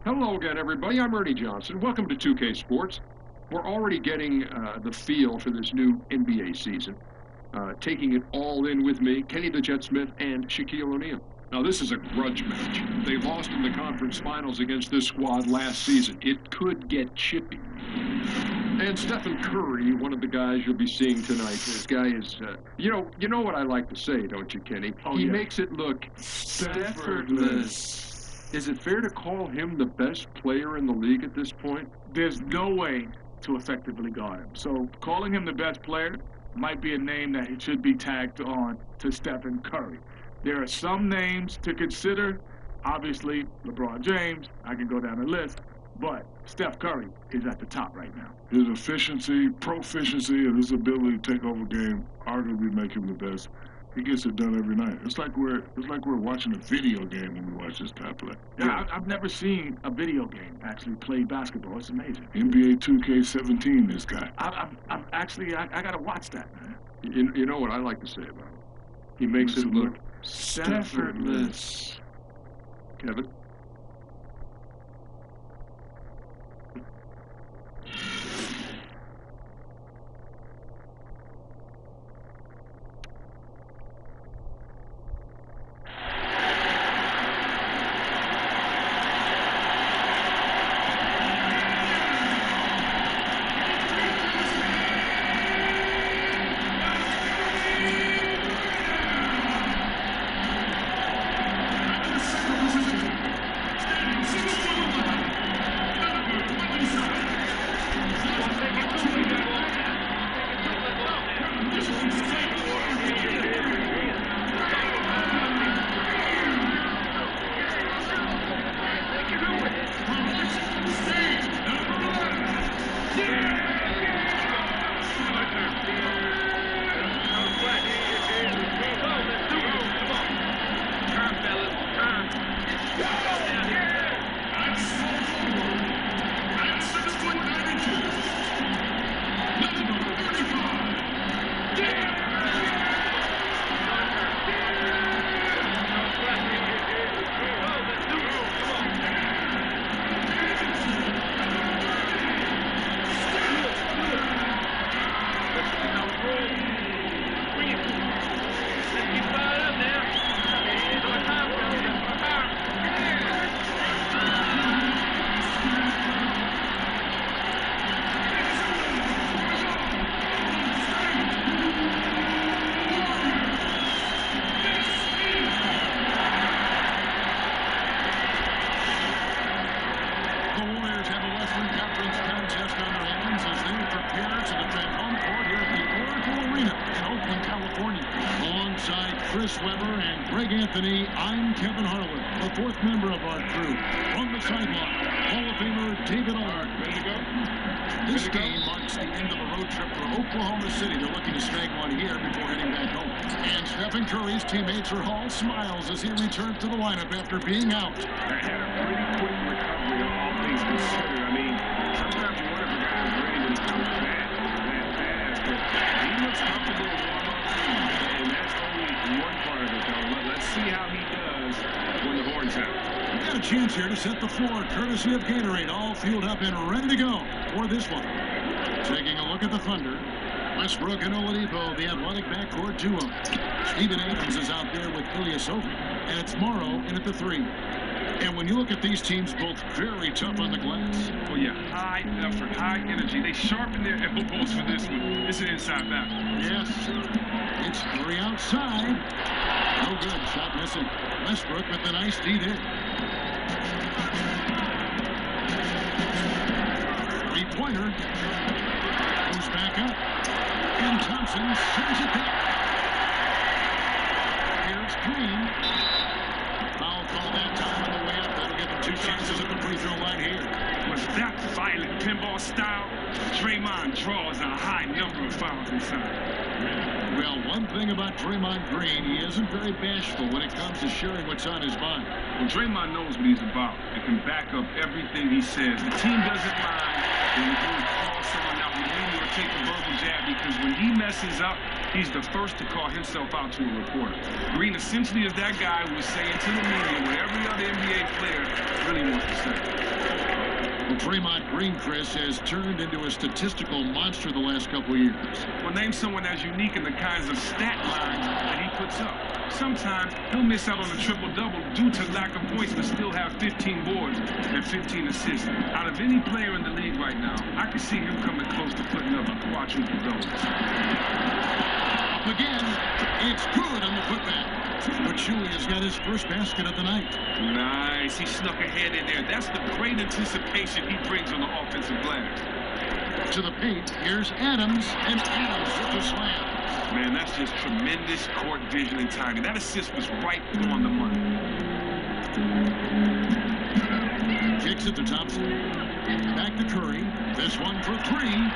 Hello again, everybody. I'm Ernie Johnson. Welcome to 2K Sports. We're already getting the feel for this new NBA season. Taking it all in with me, Kenny the Jet Smith and Shaquille O'Neal. Now, this is a grudge match. They lost in the conference finals against this squad last season. It could get chippy. And Stephen Curry, one of the guys you'll be seeing tonight. This guy is, you know what I like to say, don't you, Kenny? He makes it look effortless. Is it fair to call him the best player in the league at this point? There's no way to effectively guard him. So calling him the best player might be a name that should be tagged on to Stephen Curry. There are some names to consider. Obviously, LeBron James, I can go down the list, but Steph Curry is at the top right now. His efficiency, proficiency, and his ability to take over game arguably make him the best. He gets it done every night. It's like we're watching a video game when we watch this guy play. Yeah, I've never seen a video game actually play basketball. It's amazing. NBA 2K17, this guy. I'm actually, I got to watch that, man. You know what I like to say about him? He makes it look effortless. Kevin? I'm Kevin Harlan, the fourth member of our crew. On the sideline, Hall of Famer David Allard. Ready to go? This game marks the end of a road trip for Oklahoma City. They're looking to snag one here before heading back home. And Stephen Curry's teammates are all smiles as he returns to the lineup after being out. That had a pretty quick recovery, all things considered. I mean, sometimes you wonder if a guy is ready when he comes back that fast, but he looks comfortable in warm-up, and that's only one part of it, though. Let's see how he does when the horns out. We got a chance here to set the floor, courtesy of Gatorade, all fueled up and ready to go for this one. Taking a look at the Thunder, Westbrook and Oladipo, the athletic backcourt duo. Steven Adams is out there with Ilyasova, and it's Morrow in at the three. And when you look at these teams, both very tough on the glass. Oh, yeah, high effort, high energy. They sharpen their elbows for this one. It's an inside battle. Yes, it's three outside. No good, shot missing. Westbrook with the nice D there. Three-pointer. Goes back up. And Thompson sends it back. Here's Green. Foul call that time on the way up. That'll give him two chances at the free throw line here. Was that violent pinball style? Draymond draws a high number of fouls inside. Well, one thing about Draymond Green, he isn't very bashful when it comes to sharing what's on his mind. Well, Draymond knows what he's about and can back up everything he says. The team doesn't mind when you call someone out with you or take a verbal jab, because when he messes up, he's the first to call himself out to a reporter. Green essentially is that guy who is saying to the media what every other NBA player really wants to say. Well, Draymond Green, Chris, has turned into a statistical monster the last couple years. Well, name someone as unique in the kinds of stat lines that he puts up. Sometimes he'll miss out on a triple-double due to lack of points but still have 15 boards and 15 assists. Out of any player in the league right now, I can see him coming close to putting up a quadruple double. Again, it's good on the putback. But Chewy has got his first basket of the night. Nice. He snuck ahead in there. That's the great anticipation he brings on the offensive glass. To the paint, here's Adams, and Adams with the slam. Man, that's just tremendous court vision and timing. That assist was right on the money. Kicks it to Thompson. Back to Curry. This one for three.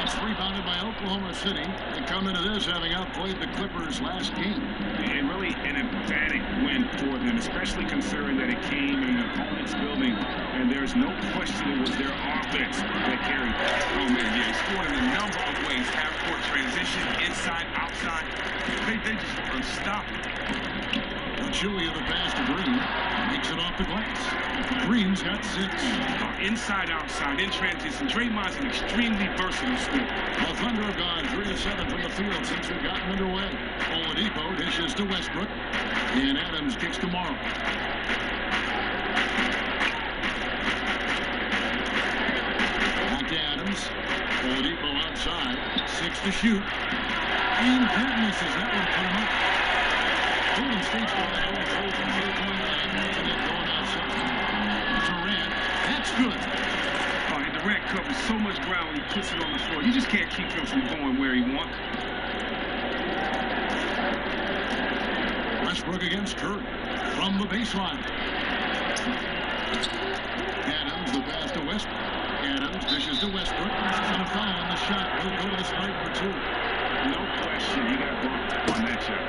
It's rebounded by Oklahoma City. They come into this having outplayed the Clippers last game. And really an emphatic win for them, especially considering that it came in an opponent's building, and there's no question it was their offense that carried that. Oh, man, yeah, he scored in a number of ways. Half-court transition, inside, outside. They just unstoppable. Chewy of the pass to Green. Takes it off the glass. Green's got 6. Inside, outside, in transition. Draymond's an extremely versatile scorer. The Thunder have gone 3 of 7 from the field since we've gotten underway. Oladipo dishes to Westbrook. And Adams kicks to Morrow. Back to Adams. Oladipo outside. 6 to shoot. And that misses. That would put him up. Golden State's going to hold from 3-point line. And then going outside. Durant. That's good. Oh, and Durant covers so much ground when he puts it on the floor. You just can't keep him from going where he wants. Westbrook against Curry from the baseline. Adams, the pass to Westbrook. Adams dishes to Westbrook. And a foul on the shot. He'll go to the stripe for 2. No question, he got bumped on that shot.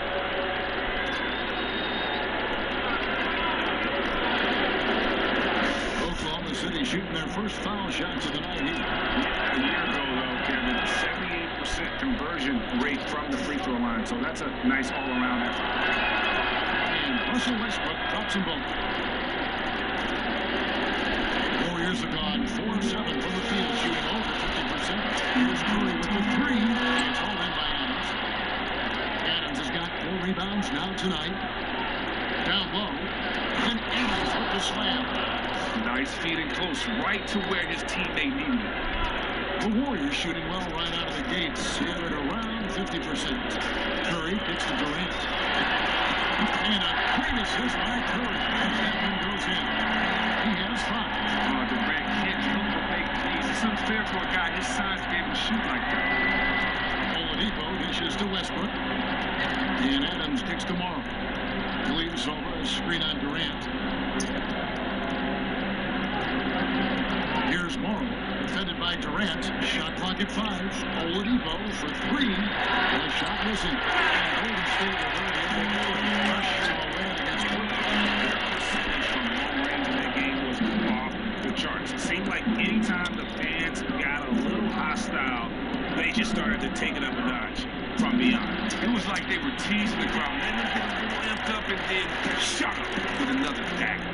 Oklahoma City shooting their first foul shots of the night here. A year ago, though, Kevin, 78% conversion rate from the free throw line. So that's a nice all-around effort. And Russell Westbrook drops them both. Warriors have gone 4 of 7 from the field, shooting over 50%. Here's Curry with the 3. It's hauled in by Adams. Adams has got 4 rebounds now tonight. Down low. And Adams with the slam. Nice feed and close, right to where his teammate needed it. The Warriors shooting well right out of the gates, here at around 50%. Curry kicks to Durant. And a great assist by Curry. And that one goes in. He has 5. Durant can't help but make threes. It's unfair for a guy his size to be able to shoot like that. Oladipo dishes to Westbrook. And Adams kicks to Morrow. Leaves over a screen on Durant. Here's Morrow, defended by Durant. Shot clock at 5. Oladipo for 3. And a shot missing. And Golden State will go the other way. Rush away against Portland. Their percentage from long range in that game was off the charts. It seemed like anytime the fans got a little hostile, they just started to take it up a notch from beyond. It was like they were teasing the crowd, letting them get a little amped up and then shut up with another dagger.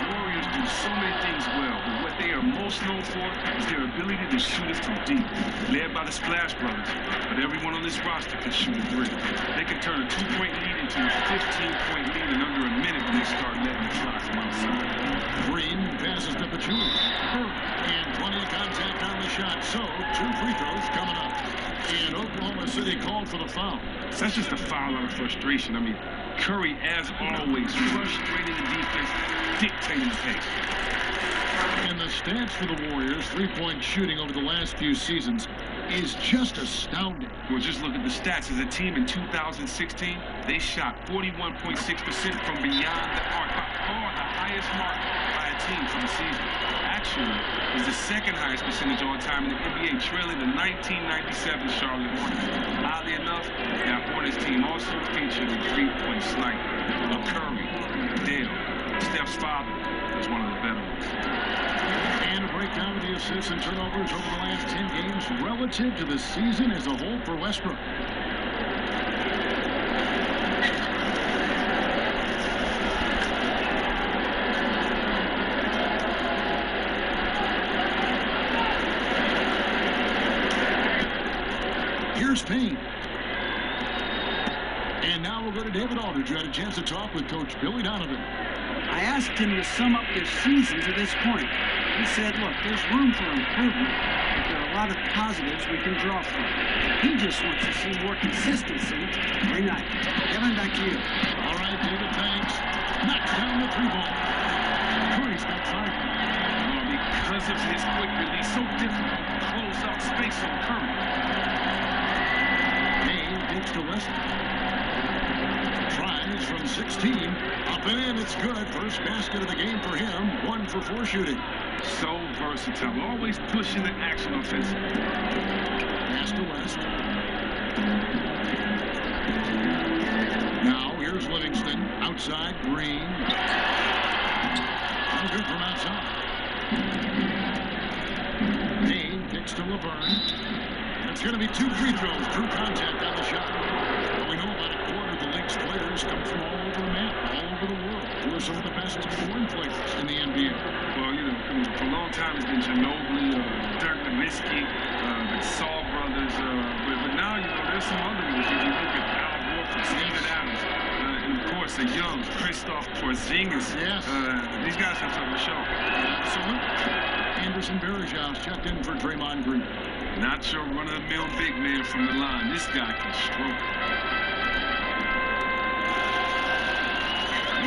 Warriors do so many things well, but what they are most known for is their ability to shoot it from deep, led by the Splash Brothers. But everyone on this roster can shoot a 3. They can turn a 2-point lead into a 15-point lead in under a minute when they start letting it fly from outside. Green passes to Pachulia. And plenty of contact on the shot. So, 2 free throws coming up. And Oklahoma City called for the foul. So that's just a foul out of frustration. I mean, Curry, as always, frustrating the defense, dictating the pace. And the stats for the Warriors, 3-point shooting over the last few seasons, is just astounding. Well, just look at the stats. As a team in 2016, they shot 41.6% from beyond the arc, by far the highest mark by a team for the season. Actually, is the second highest percentage all time in the NBA, trailing the 1997 Charlotte Hornets. Oddly enough, that Hornets team also featured a 3-point sniper, a Curry, Dale. Steph's father was one of the veterans. And a break breakdown of the assists and turnovers over the last 10 games relative to the season as a whole for Westbrook. Here's Payne. And now we'll go to David Aldridge, who had a chance to talk with Coach Billy Donovan. I asked him to sum up their season to this point. He said, look, there's room for improvement, but there are a lot of positives we can draw from. He just wants to see more consistency every night. Kevin, back to you. All right, David, thanks. Knocks down the 3-ball. Curry's got 5. Because of his quick release, so difficult to close out space on Curry. Payne takes to Westbrook. Tries from 16. Up and in, it's good. First basket of the game for him. 1 for 4 shooting. So versatile, always pushing the action offensively. Pass to West. Now here's Livingston. Outside, Green. No good from outside. Payne kicks to Laverne. It's going to be 2 free throws. True contact on the shot. Well, we know about a quarter of the league's players come from all over the map, all over the world. Who are some of the best foreign players in the NBA? Well, you know, for a long time it's been Ginobili, Dirk Nowitzki, the Saul brothers, but now, you know, there's some other ones. You look at Al Horford, Steven Adams, and of course the young Kristaps Porzingis. Yes. These guys have something to show. Absolutely. Anderson Varejão's checked in for Draymond Green. Not your run-of-the-mill big man from the line. This guy can stroke.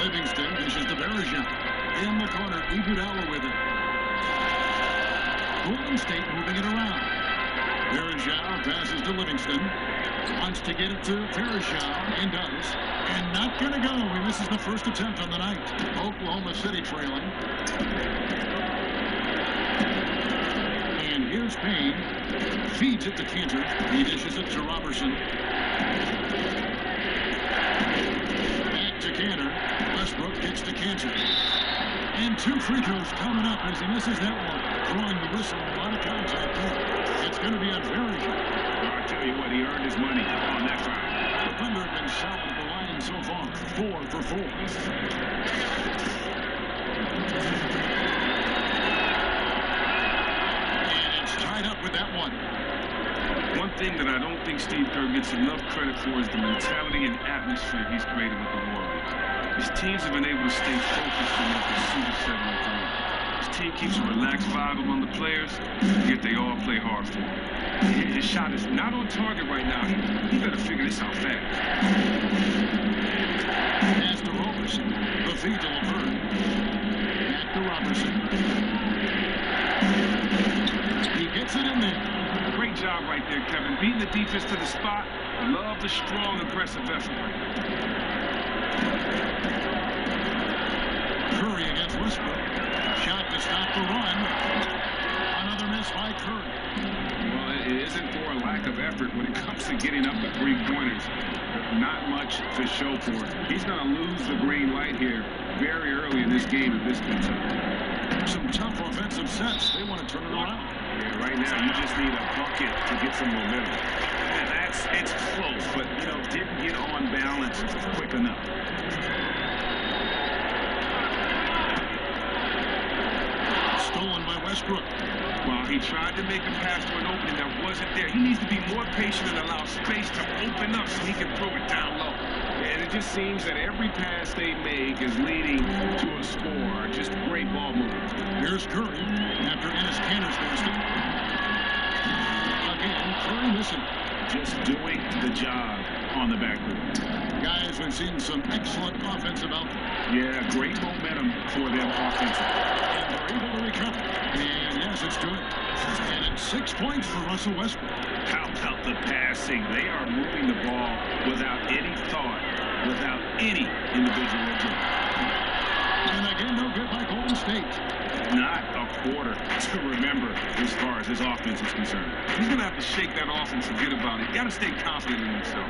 Livingston dishes to Varejão. In the corner, Iguodala with it. Golden State moving it around. Varejão passes to Livingston. Wants to get it to Varejão, and does. And not going to go. He misses the first attempt on the night. Oklahoma City trailing. And here's Payne. Feeds it to Cantor. He dishes it to Robertson. Back to Cantor. Westbrook gets to Cantor. And 2 free throws coming up as he misses that one. Drawing the whistle. A lot of contact there. It's going to be on Varejão. I'll tell you what, he earned his money on that foul. The Thunder have been solid at the line so far. 4 for 4. And it's tied up with that one. One thing that I don't think Steve Kerr gets enough credit for is the mentality and atmosphere he's created with the Warriors. His teams have been able to stay focused in their pursuit of 7-3. His team keeps a relaxed vibe among the players, yet they all play hard for him. His shot is not on target right now. He better figure this out fast. Pass to Robertson. The feed to Laverne. Back to Robertson. He gets it in there. Great job right there, Kevin. Beating the defense to the spot. Love the strong, aggressive effort right there. Curry against Westbrook. Shot to stop the run. Another miss by Curry. Well, it isn't for a lack of effort when it comes to getting up the 3-pointers. Not much to show for it. He's going to lose the green light here very early in this game if this keeps up. Some tough offensive sets. They want to turn it around. Yeah, right now you just need a bucket to get some momentum. And it's close, but, you know, didn't get on balance quick enough. Stolen by Westbrook. While he tried to make a pass for an opening that wasn't there, he needs to be more patient and allow space to open up so he can throw it down low. And it just seems that every pass they make is leading to a score. Just great ball movement. Here's Curry after Enes Kanter's basket. Again, Curry missing. Just doing the job on the backboard. Guys, we've seen some excellent offensive output. Yeah, great momentum for them offensively. And they're able to recover. And yes, it's good. And it's 6 points for Russell Westbrook. How about the passing? They are moving the ball without any thought, without any individual agenda. And again, no good by Golden State. Not a quarter to remember as far as his offense is concerned. He's going to have to shake that off and forget about it. You got to stay confident in himself.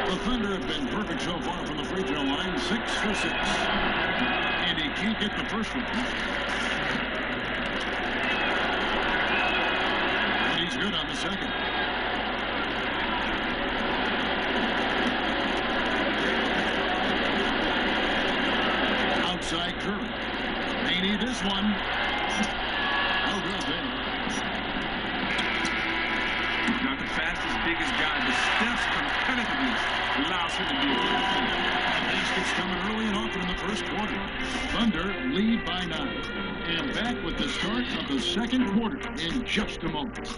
The Thunder have been perfect so far from the free throw line, 6 for 6. And he can't get the first one. And he's good on the second. Outside Curry. They need this one. No good there. Not the fastest, biggest guy, but Steph's competitiveness allows him to be a good player. Baskets coming early and often in the first quarter. Thunder lead by 9. And back with the start of the second quarter in just a moment.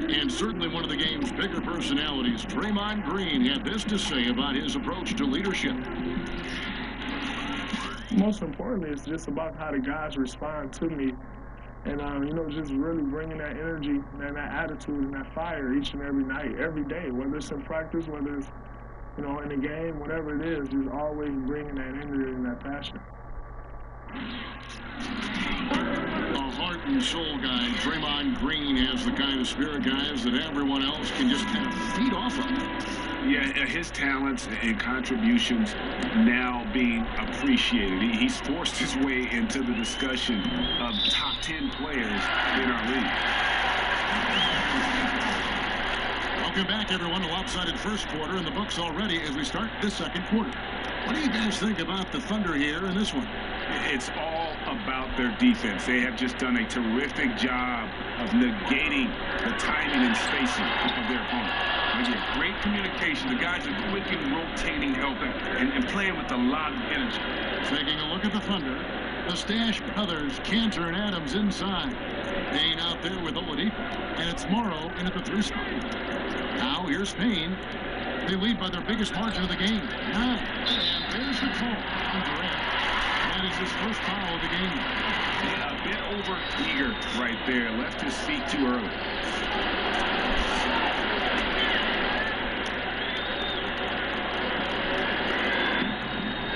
And certainly one of the game's bigger personalities, Draymond Green, had this to say about his approach to leadership. Most importantly, it's just about how the guys respond to me. And, you know, just really bringing that energy and that attitude and that fire each and every night, every day, whether it's in practice, whether it's, you know, in the game, whatever it is, just always bringing that energy and that passion. A heart and soul guy, Draymond Green has the kind of spirit, guys, that everyone else can just kind of feed off of. Yeah, his talents and contributions now being appreciated. He's forced his way into the discussion of top 10 players in our league. Welcome back, everyone. A lopsided first quarter in the books already as we start this second quarter. What do you guys think about the Thunder here in this one? It's all about their defense. They have just done a terrific job of negating the timing and spacing of their opponent. Again, great communication. The guys are quick and rotating help and playing with a lot of energy. Taking a look at the Thunder. The Stash brothers, Cantor and Adams inside. Payne out there with Oladipo. And it's Morrow in at the 3 spot. Now here's Payne. They lead by their biggest margin of the game, 9. And there's the call on Durant. That is his first foul of the game. Yeah, a bit over-eager right there. Left his feet too early.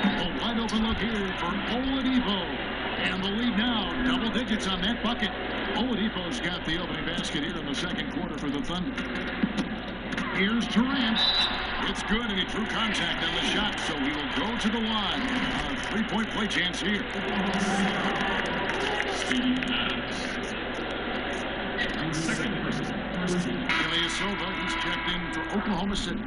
A wide open look here for Oladipo. And the lead now, double digits on that bucket. Oladipo's got the opening basket here in the second quarter for the Thunder. Here's Durant. It's good, and he drew contact on the shot, so he will go to the line. A three-point play chance here. Ilyasova, he's checked in for Oklahoma City.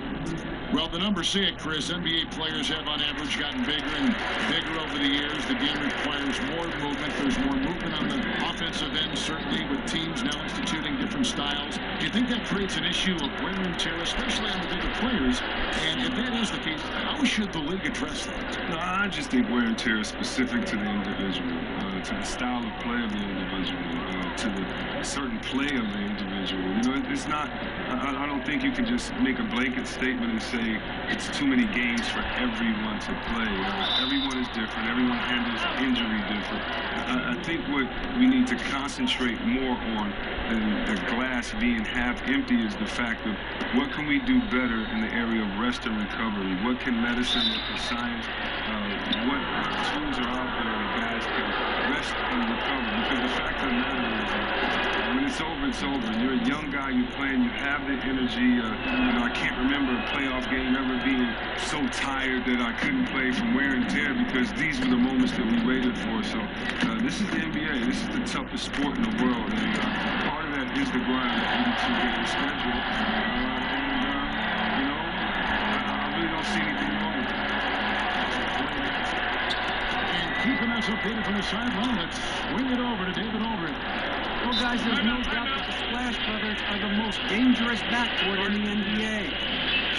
Well, the numbers say it, Chris. NBA players have, on average, gotten bigger and bigger over the years. The game requires more movement. There's more movement on the offensive end, certainly, with teams now instituting different styles. Do you think that creates an issue of wear and tear, especially on the bigger players? And if that is the case, how should the league address that? No, I just think wear and tear is specific to the individual, to the style of play of the individual, to the certain play of the individual. You know, it's not, I don't think you can just make a blanket statement and say it's too many games for everyone to play. Everyone is different. Everyone handles injury different. I think what we need to concentrate more on than the glass being half empty is the fact of what can we do better in the area of rest and recovery? What can medicine, what can science, what tools are out there that guys can rest and recover? Because the fact of the matter is, when it's over, it's over. You're a young guy, you're playing, you have the energy. I can't remember a playoff game ever being so tired that I couldn't play from wear and tear because these were the moments that we waited for. So this is the NBA. This is the toughest sport in the world. And part of that is the grind, the 82-game schedule. I really don't see anything wrong with it. And keeping us updated from the sideline, let's swing it over to David Aldridge. Well, guys, there's no doubt that the Splash Brothers are the most dangerous backcourt in the NBA.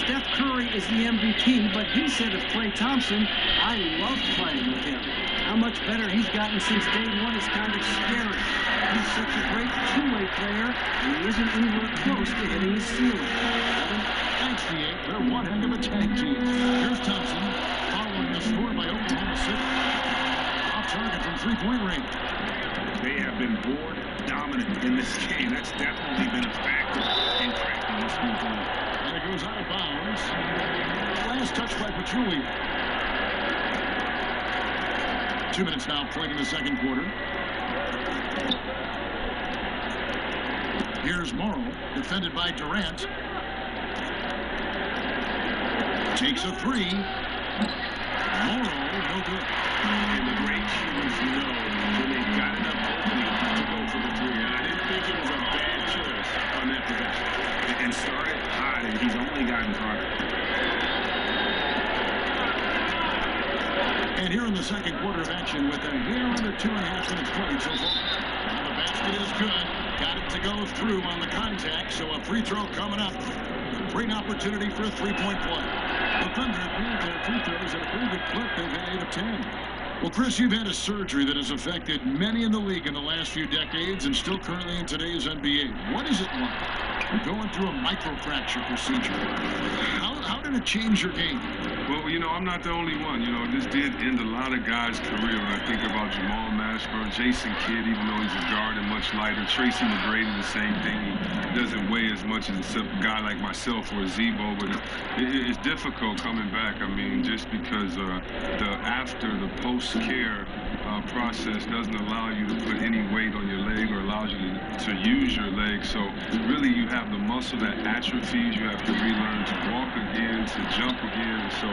Steph Curry is the MVP, but he said of Klay Thompson, I love playing with him. How much better he's gotten since day one is kind of scary. He's such a great two-way player, and he isn't anywhere close to hitting his ceiling. Thanks, D8. They're one heck of a tag team. Here's Thompson, following the score by Oklahoma City. Off target from three-point range. They have been board dominant in this game. That's definitely been a factor in cracking this new lead. And it goes out of bounds. Last touch by Pachulia. 2 minutes now played in the second quarter. Here's Morrow, defended by Durant. Takes a three. Morrow, no good. And the great humans know when they've got enough opening to go for the three. And I didn't think it was a bad choice on that possession. And started hot, and he's only gotten hotter. And here in the second quarter of action with a hair under 2.5 minutes played so far. Now the basket is good. Got it to go through on the contact, so a free throw coming up. Great opportunity for a three-point play. The Thunder have made their free throws at a pretty good clip. They've hit 8 of 10. Well, Chris, you've had a surgery that has affected many in the league in the last few decades and still currently in today's NBA. What is it like going through a microfracture procedure? How did it change your game? Well, you know, I'm not the only one. You know, this did end a lot of guys' career. When I think about Jamal Mashburn, Jason Kidd, even though he's a guard and much lighter. Tracy McGrady, the same thing. He doesn't weigh as much as a guy like myself or Zebo, but it's difficult coming back. I mean, just because the post-care process doesn't allow you to put any weight on your leg or allows you to use your leg. So really you have the muscle that atrophies. You have to relearn to walk again, to jump again. And so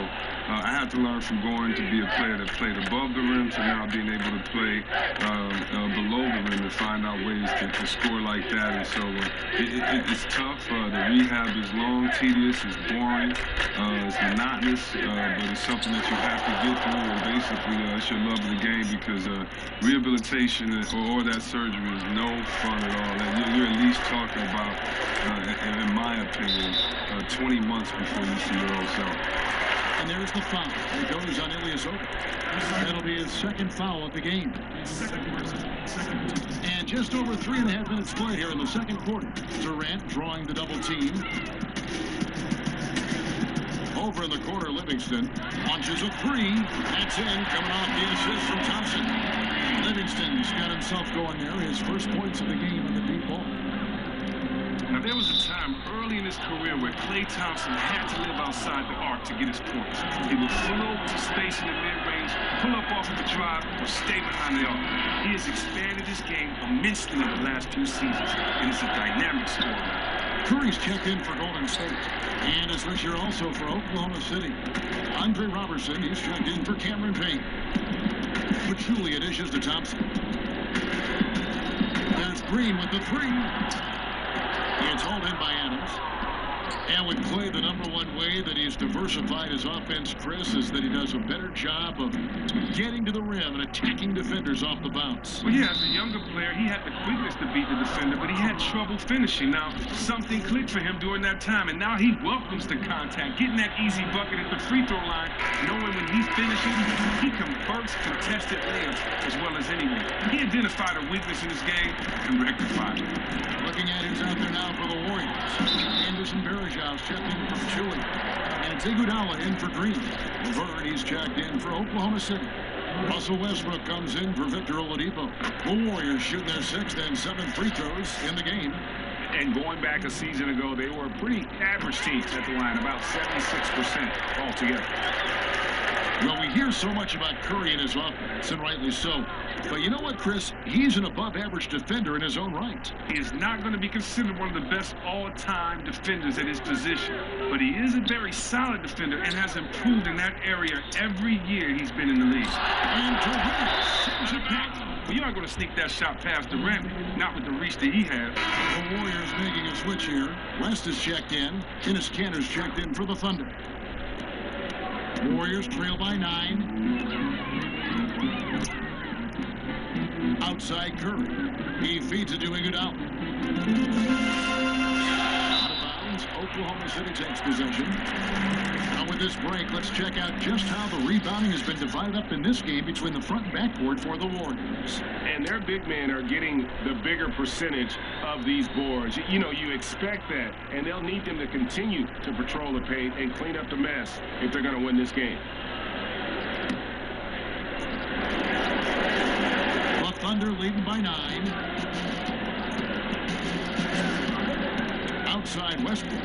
I had to learn from going to be a player that played above the rim to now being able to play below the rim and find out ways to score like that. And so it's tough. The rehab is long, tedious, it's boring, it's monotonous, but it's something that you have to get through. And basically, it's your love of the game because rehabilitation or that surgery is no fun at all. And you're at least talking about, in my opinion, 20 months before you see your old self. And there's the foul. It goes on Ilyasova. That'll be his second foul of the game. And just over 3.5 minutes played here in the second quarter. Durant drawing the double team. Over in the corner, Livingston launches a three. That's in, coming off the assist from Thompson. Livingston's got himself going there. His first points of the game in the deep ball. Now, there was a time early in his career where Klay Thompson had to live outside the arc to get his points. He would float to space in the mid-range, pull up off of the drive, or stay behind the arc. He has expanded his game immensely in the last 2 seasons, and is a dynamic scorer now. Curry's checked in for Golden State. And is this year also for Oklahoma City. Andre Robertson, he's checked in for Cameron Payne. Pachulia dishes to Thompson. There's Green with the three. It's hauled in by Adams. And with Klay, the #1 way that he's diversified his offense, Chris, is that he does a better job of getting to the rim and attacking defenders off the bounce. Well, yeah, as a younger player, he had the quickness to beat the defender, but he had trouble finishing. Now, something clicked for him during that time, and now he welcomes the contact, getting that easy bucket at the free throw line, knowing when he finishes, he converts contested layups as well as anyone. He identified a weakness in his game and rectified it. Looking at who's out there now for the Warriors. Anderson Barajow's checked in for Chile. And it's Iguodala in for Green. Laverne, he's checked in for Oklahoma City. Russell Westbrook comes in for Victor Oladipo. The Warriors shooting their 6th and 7th free throws in the game. And going back a season ago, they were a pretty average team at the line, about 76% altogether. Well, we hear so much about Curry and his offense, and rightly so. But you know what, Chris? He's an above-average defender in his own right. He is not going to be considered one of the best all-time defenders at his position, but he is a very solid defender and has improved in that area every year he's been in the league. And Durant sends it back. Well, you aren't going to sneak that shot past Durant, not with the reach that he has. The Warriors making a switch here. West is checked in. Dennis Kanter's checked in for the Thunder. Warriors trail by 9. Outside Curry. He feeds it to Iguodala. Out of bounds. Oklahoma City takes possession. Now with this break, let's check out just how the rebounding has been divided up in this game between the front and backcourt for the Warriors. And their big men are getting the bigger percentage of these boards. You know, you expect that, and they'll need them to continue to patrol the paint and clean up the mess if they're going to win this game. The Thunder leading by 9. Outside Westbrook.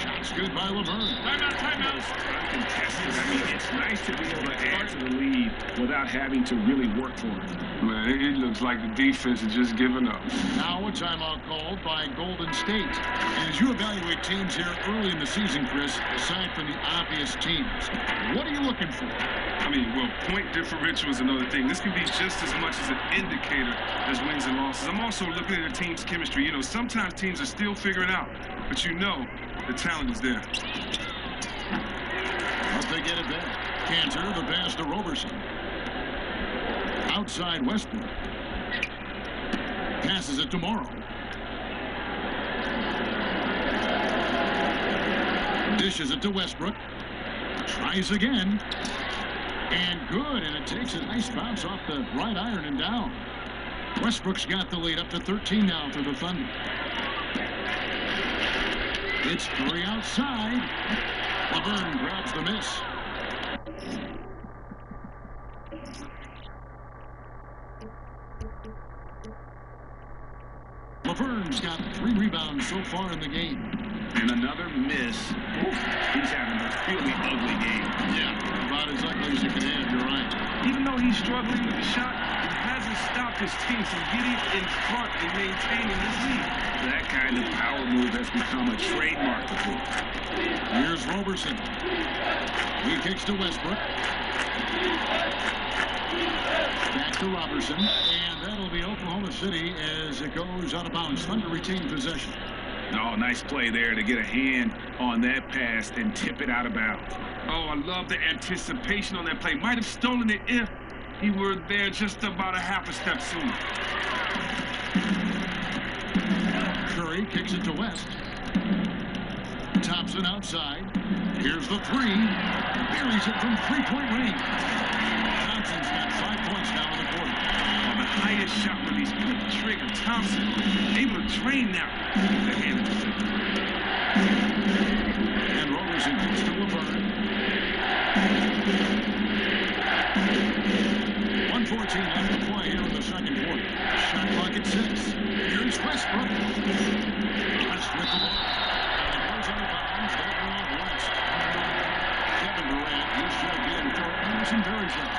Shot That's good by Laverne. Uncontested. I mean, it's nice to be able to add to the lead without having to really work for it. Man, it looks like the defense is just giving up. Now a timeout called by Golden State. And as you evaluate teams here early in the season, Chris, aside from the obvious teams, what are you looking for? I mean, well, point differential is another thing. This can be just as much as an indicator as wins and losses. I'm also looking at a team's chemistry. You know, sometimes teams are still figuring out, but you know the talent is there. But they get it back. Cantor, the pass to Roberson. Outside Westbrook. Passes it to Morrow. Dishes it to Westbrook. Tries again. And good, and it takes a nice bounce off the right iron and down. Westbrook's got the lead up to 13 now for the Thunder. It's Curry outside. Laverne grabs the miss. Laverne's got 3 rebounds so far in the game. And another miss. Oof, he's having a really ugly game. Yeah, about as ugly as you can have, you're right. Even though he's struggling with the shot, he hasn't stopped his team from getting in front and maintaining his lead. That kind of power move has become a trademark of him. Here's Roberson. He kicks to Westbrook. Back to Robertson. And that'll be Oklahoma City as it goes out of bounds. Thunder retain possession. Oh, nice play there to get a hand on that pass and tip it out of bounds. Oh, I love the anticipation on that play. Might have stolen it if he were there just about a half a step sooner. Curry kicks it to West. Thompson outside. Here's the 3. Buries it from 3-point range. Thompson's got 5 points now in the quarter. On the highest shot release, pull the trigger. Thompson able to drain now. The hand. And Roberson kicks to Laverne. 1:14 left to play here in the second quarter. Shot clock at 6. Here's Westbrook. West with the ball. And goes out of bounds. That one off West. Kevin Durant, he should be in for Anderson buries it.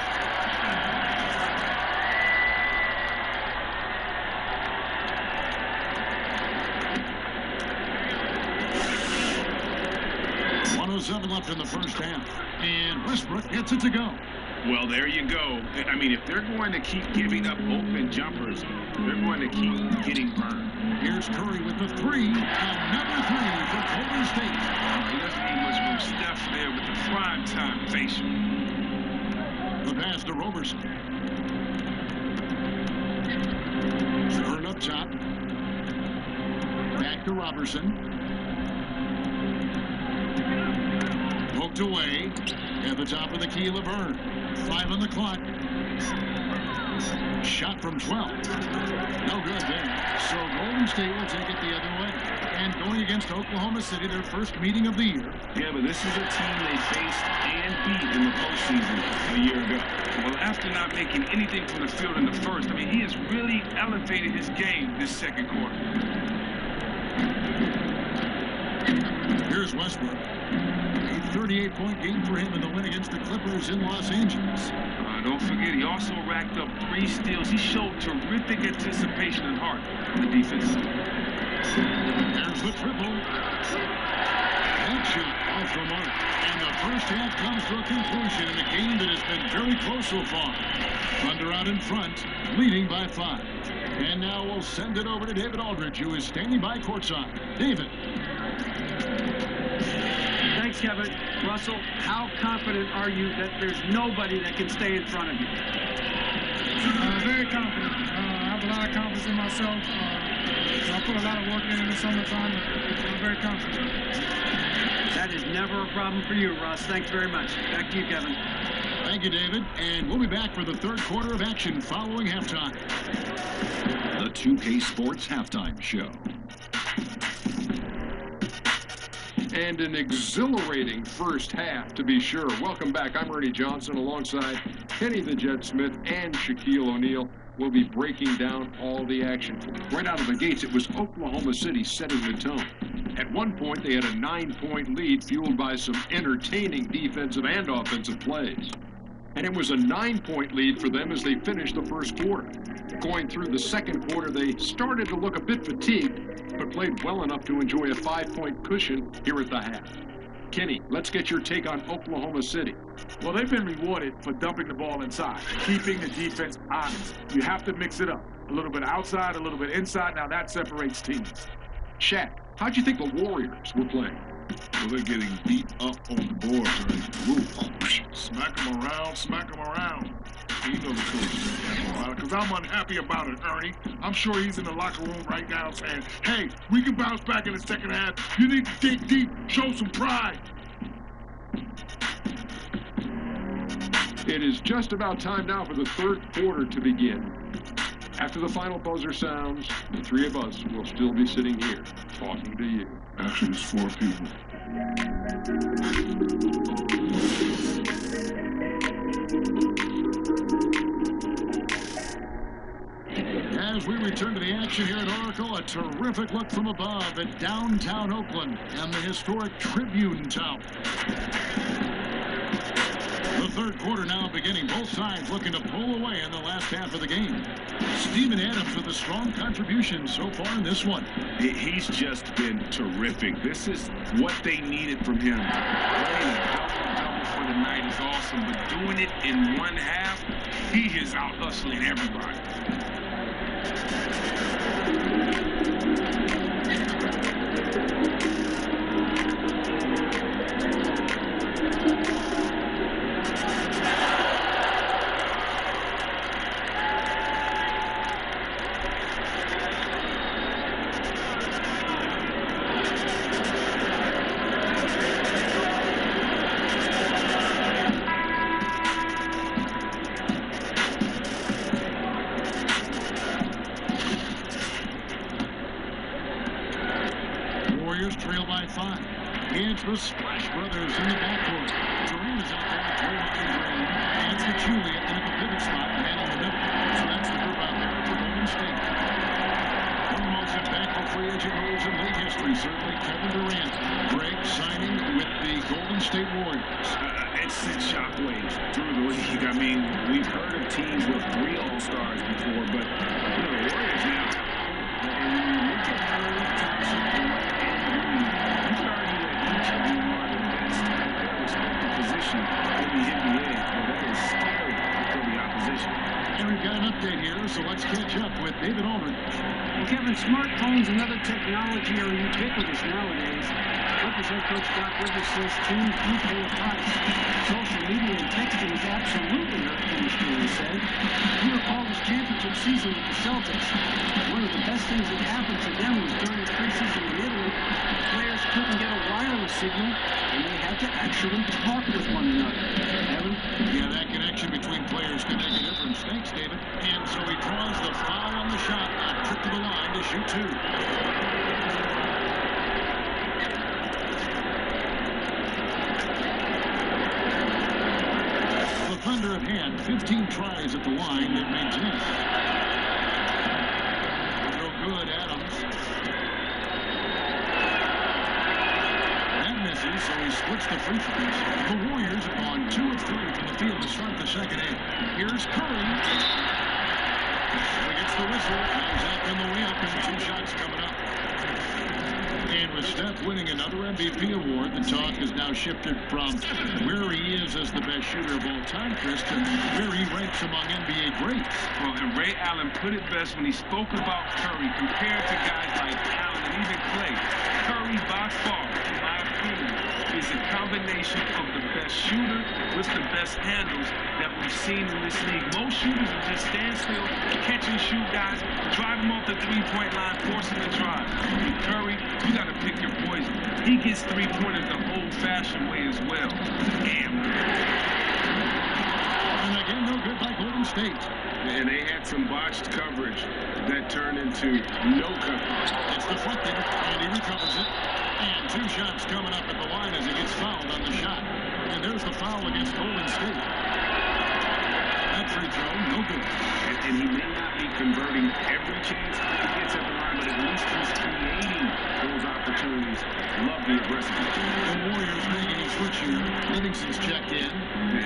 Left in the first half. And Westbrook gets it to go. Well, there you go. I mean, if they're going to keep giving up open jumpers, they're going to keep getting burned. Here's Curry with the 3. Another 3 for Golden State. He doesn't need much room. Steph there with the prime time facial. The pass to Roberson. Turn up top. Back to Robertson. Poked away at the top of the key, Laverne. 5 on the clock. Shot from 12. No good there. So Golden State will take it the other way. And going against Oklahoma City, their first meeting of the year. Yeah, but this is a team they faced and beat in the postseason a year ago. Well, after not making anything from the field in the first, I mean, he has really elevated his game this second quarter. Here's Westbrook. 38-point game for him in the win against the Clippers in Los Angeles. Don't forget, he also racked up 3 steals. He showed terrific anticipation and heart on the defense side. There's the triple. That shot off the mark. And the first half comes to a conclusion in a game that has been very close so far. Thunder out in front, leading by 5. And now we'll send it over to David Aldridge, who is standing by courtside. David. Thanks, Kevin. Russell, how confident are you that there's nobody that can stay in front of you? Very confident. I have a lot of confidence in myself. I put a lot of work in the summertime. I'm very confident. That is never a problem for you, Russ. Thanks very much. Back to you, Kevin. Thank you, David. And we'll be back for the third quarter of action following halftime. The 2K Sports Halftime Show. And an exhilarating first half, to be sure. Welcome back. I'm Ernie Johnson alongside Kenny the Jet Smith and Shaquille O'Neal. We'll be breaking down all the action. Right out of the gates, it was Oklahoma City setting the tone. At one point, they had a 9-point lead fueled by some entertaining defensive and offensive plays. And it was a 9-point lead for them as they finished the first quarter. Going through the second quarter, they started to look a bit fatigued, but played well enough to enjoy a 5-point cushion here at the half. Kenny, let's get your take on Oklahoma City. Well, they've been rewarded for dumping the ball inside, keeping the defense honest. You have to mix it up. A little bit outside, a little bit inside. Now that separates teams. Shaq, how'd you think the Warriors were playing? Well, they're getting beat up on the boards, right? Smack them around, smack them around. You know the coach is smack them around, because I'm unhappy about it, Ernie. I'm sure he's in the locker room right now saying, hey, we can bounce back in the second half. You need to dig deep, show some pride. It is just about time now for the third quarter to begin. After the final buzzer sounds, the three of us will still be sitting here talking to you. Actually, it's 4 people. As we return to the action here at Oracle, a terrific look from above at downtown Oakland and the historic Tribune Tower. The third quarter now beginning. Both sides looking to pull away in the last half of the game. Steven Adams with a strong contribution so far in this one. He's just been terrific. This is what they needed from him. Playing a double-double for the night is awesome, but doing it in one half, he is out hustling everybody. Trail by 5. It's the Splash Brothers in the backcourt. Durant is out there with Draymond Green. And it's the Juliet in a pivot spot, manning the middle. So that's the group out there for Golden State. One of the most impactful free agent moves in league history, certainly Kevin Durant. Greg signing with the Golden State Warriors. It's shockwaves through the league. I mean, we've heard of teams with 3 All-Stars before, but the Warriors now. And when you look at Curry, Thompson, And we've got an update here, so let's catch up with David Aldridge. Well, Kevin, smartphones and other technology are ubiquitous nowadays. Clippers head coach Doc Rivers says teams do pay a price. Social media and texting has absolutely hurt chemistry, he said. He recalled his championship season with the Celtics. One of the best things that happened to them was during the preseason in Italy. Players couldn't get a wireless signal, and they had to actually talk with one another. Evan? Yeah, that connection between players can make a difference. Thanks, David. And so he draws the foul on the shot, a trip to the line to shoot 2. The Thunder have had 15 tries at the line. They've made 10. No good, Adams. That misses, so he splits the free throws. The Warriors have gone 2 of 3 from the field to start the second half. Here's Curry. He gets the whistle. Comes up on the way up, and 2 shots coming up. And with Steph winning another MVP award, the talk has now shifted from where he is as the best shooter of all time, Chris, to where he ranks among NBA greats. Well, and Ray Allen put it best when he spoke about Curry compared to guys like Allen and even Clay. Curry, by far, in my opinion, is a combination of the best shooter with the best handles that we've seen in this league. Most shooters will just stand still, catch and shoot guys, drive them off the three-point line, force them to drive. With Curry, you got to pick your poison. He gets three-pointers the old-fashioned way as well. Damn. And again, no good by Golden State. And they had some botched coverage that turned into no coverage. It's deflected, and he recovers it. And 2 shots coming up at the line as he gets fouled on the shot. And there's the foul against Golden State. That free throw, no good. And he may not be converting every chance he gets at the line, but at least he's creating those opportunities. Love the aggressiveness. The Warriors making a switch here. Livingston's checked in.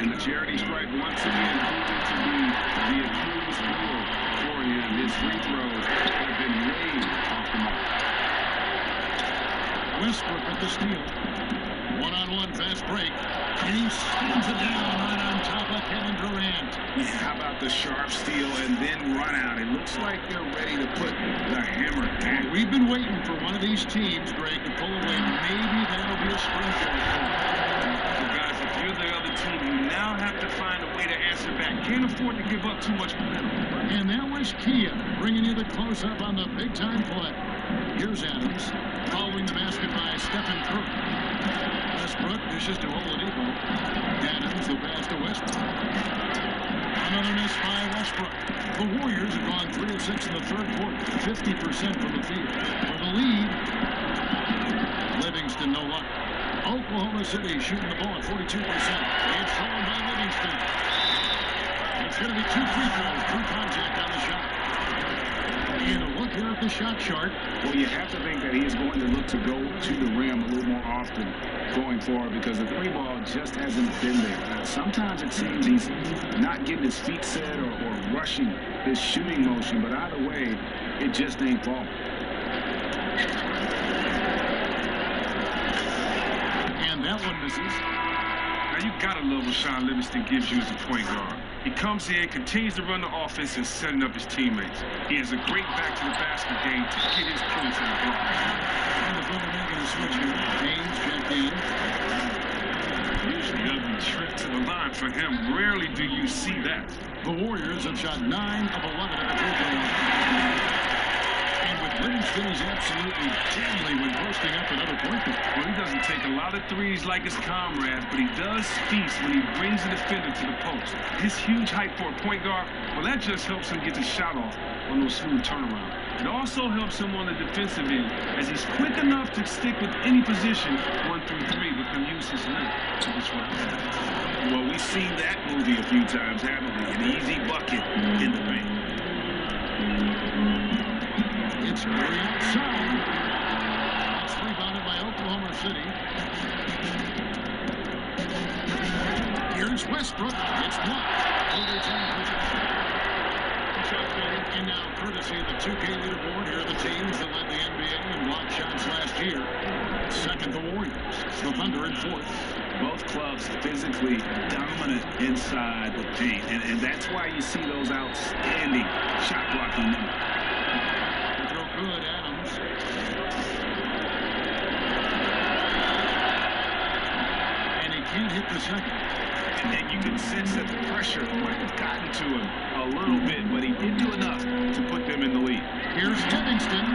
And the charity stripe once again proving to be the Achilles heel for him. His free throws have been way off the mark. Westbrook with the steal. One-on-one fast break. And he spins it down right on top of Kevin Durant. How about the sharp steal and then run out? It looks like they're ready to put the hammer down. We've been waiting for one of these teams, Greg, to pull away. Maybe that'll be a spring game. Well, guys, if you're the other team, you now have to find a way to answer back. Can't afford to give up too much momentum. And that was Kia bringing you the close-up on the big-time play. Here's Adams, following the basket by Stephen Curry. Westbrook dishes to Oladipo. Adams will pass to Westbrook. Another miss by Westbrook. The Warriors have gone 3 of 6 in the third quarter, 50% from the field. For the lead, Livingston no luck. Oklahoma City shooting the ball at 42%. It's thrown by Livingston. It's going to be 2 free throws, true contact on the shot. And a look here at the shot chart. Well, you have to think that he is going to look to go to the rim a little more often going forward because the three ball just hasn't been there. Sometimes it seems he's not getting his feet set or rushing his shooting motion, but either way, it just ain't falling. And that one misses. Now, you got to love what Sean Livingston gives you as a point guard. He comes in, continues to run the offense, and setting up his teammates. He has a great back to the basket game to get his points in the block. And the Thunder making a switch here. Haynes checked in. Usually ugly trip to the line for him. Rarely do you see that. The Warriors have shot 9 of 11 at the free throw line. And with Livingston, he's absolutely deadly when posting up another point guard. Well, he doesn't take a lot of threes like his comrades, but he does feast when he brings the defender to the post. His huge height for a point guard, well, that just helps him get the shot off on those smooth turnarounds. It also helps him on the defensive end, as he's quick enough to stick with any position 1 through 3, but can use his length to disrupt. Well, we've seen that movie a few times, haven't we? An easy bucket in the paint. It's Curry outside. It's rebounded by Oklahoma City. Here's Westbrook. It's blocked. Overtime possession. Shot fading in now, courtesy of the 2K leaderboard. Here are the teams that led the NBA in block shots last year. Second, the Warriors. The Thunder in fourth. Both clubs physically dominant inside the paint, and that's why you see those outstanding shot blocking numbers. Good, Adams. And he can't hit the second. And you can sense that the pressure might have gotten to him a little bit, but he did do enough to put them in the lead. Here's Livingston.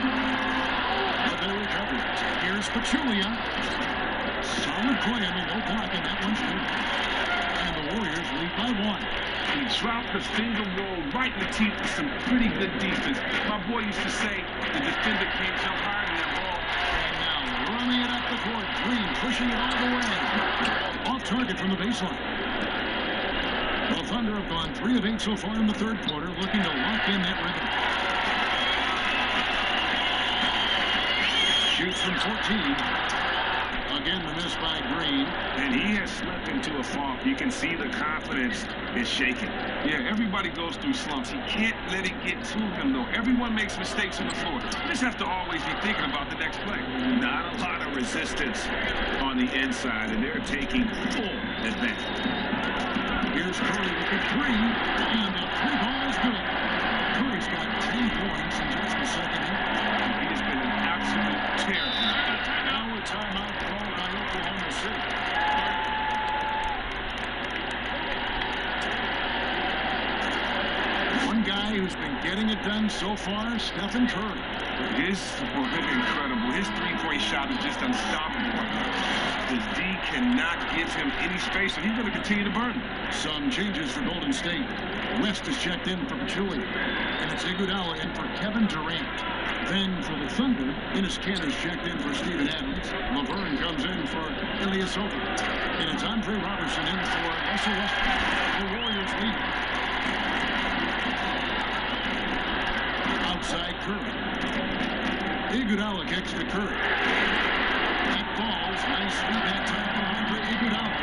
But they recover it. Here's Pachulia. Solid play. I mean, no blocking. That one's good. And the Warriors lead by 1. He dropped the finger roll right in the teeth of some pretty good defense. My boy used to say the defender can't jump higher than that ball. And now running it up the court. Green pushing it all the way. Off target from the baseline. The Thunder have gone 3 of 8 so far in the third quarter, looking to lock in that rhythm. Shoots from 14. Again, the miss by Green. And he has slipped into a funk. You can see the confidence is shaking. Yeah, everybody goes through slumps. He can't let it get to him, though. Everyone makes mistakes on the floor. You just have to always be thinking about the next play. Not a lot of resistance on the inside, and they're taking full advantage. Here's Curry with the 3, and that 3 ball is good. Curry's got 10 points in just the second half. He has been an absolute terror. Now a timeout called by Oklahoma City. One guy who's been getting it done so far, Stephen Curry. Incredible. His three-point shot is just unstoppable. The D cannot give him any space, and he's going to continue to burn them. Some changes for Golden State. West is checked in for Pachulia, and it's Iguodala in for Kevin Durant. Then for the Thunder, Enes Kanter's checked in for Steven Adams. Laverne comes in for Ilyasova. And it's Andre Robertson in for Russell Westbrook. The Warriors lead. Outside Curry. Iguodala kicks to Curry. That falls. Nice feed that time from Andre Iguodala.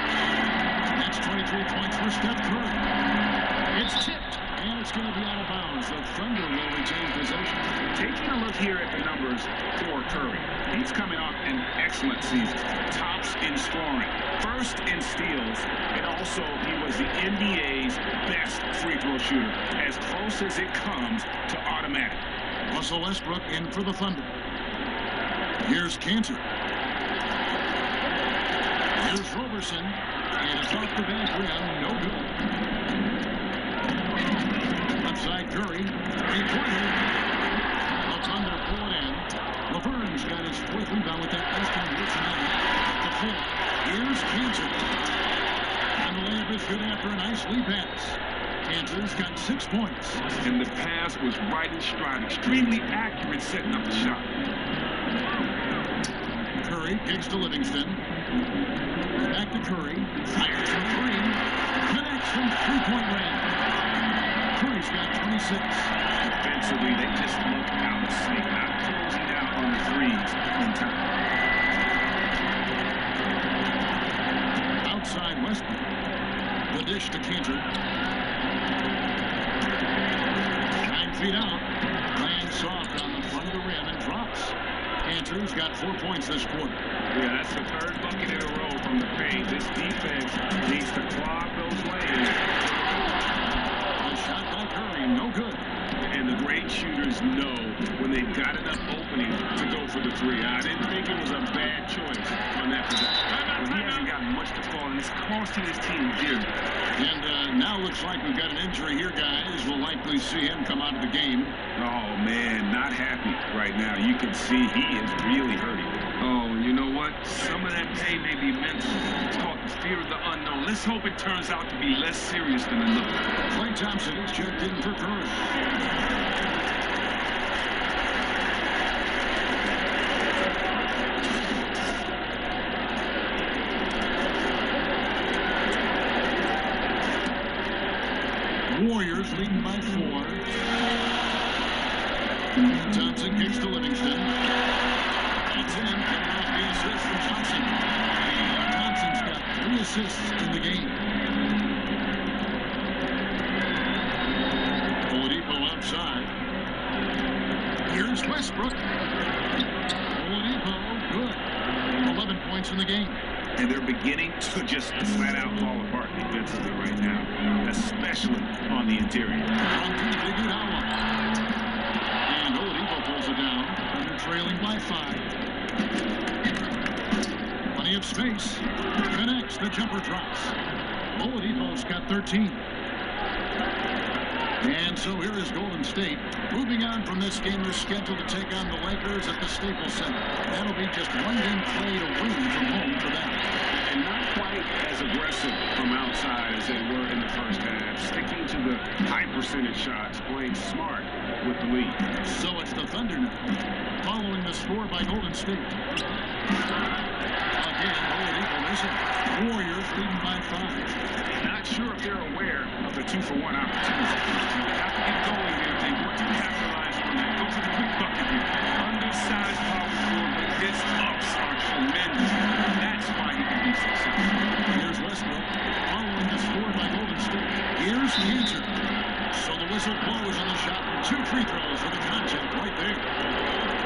That's 23 points for Steph Curry. It's tipped, and it's going to be out of bounds. The Thunder will retain possession. Taking a look here at the numbers for Curry. He's coming off an excellent season. Tops in scoring, first in steals, and also he was the NBA's best free throw shooter. As close as it comes to automatic. Russell Westbrook in for the Thunder. Here's Cantor. Here's Roberson. And it's off the back rim. No good. Outside Curry. A-pointer. The Thunder pull it in. Laverne's got his fourth rebound with that last one here tonight. The fourth. Here's Cantor. And the layup is good after a nice lead pass. Cantor's got 6 points. And the pass was right in stride. Extremely accurate setting up the shot. Curry kicks to Livingston. Back to Curry. Fires for three. Connects from three-point range. Curry's got 26. Defensively, they just look out of sync, not closing out on the threes in time. Outside Westbrook. The dish to Cantor. 9 feet out. Lands soft on the front of the rim and drops. Cantor's got 4 points this quarter. Yeah, that's the third bucket in a row from the paint. This defense needs to clog those lanes. A shot by Curry, no good. And the great shooters know when they've got enough opening to go for the three. I didn't think it was a bad choice on that possession. But he hasn't got much to fall, and it's costing his team dearly. And now looks like we've got an injury here, guys. We'll likely see him come out of the game. Oh, man, not happy right now. You can see he is really hurting. Oh, you know what? Some of that pain may be mental. It's called the fear of the unknown. Let's hope it turns out to be less serious than it looks. Klay Thompson is checked in for Curry. Warriors leading by 4. Thompson kicks to Livingston. That's in. Coming off the assist from Thompson. Thompson's got 3 assists in the game. Oladipo outside. Here's Westbrook. Oladipo, good. 11 points in the game. And they're beginning to just flat out fall apart defensively right now, especially on the interior. Iguodala. And Oladipo pulls it down. Thunder trailing by 5. Plenty of space. Connects. The jumper drops. Oladipo's got 13. And so here is Golden State. Moving on from this game, they're scheduled to take on the Lakers at the Staples Center. That'll be just one game played away from home for them. And not quite as aggressive from outside as they were in the first half. Sticking to the high percentage shots, playing smart with the lead. So it's the Thunder now, following the score by Golden State. Again, Oladipo missing. Warriors leading by 5. Not sure if they're aware of the 2-for-1 opportunity. They have to get going here if they want to capitalize on that. Go for the quick bucket here. Undersized power forward, but his ups are tremendous. That's why he can be successful. Here's Westbrook, following the score by Golden State. Here's Cantor. So the whistle blows on the shot. 2 free throws for the concept right there.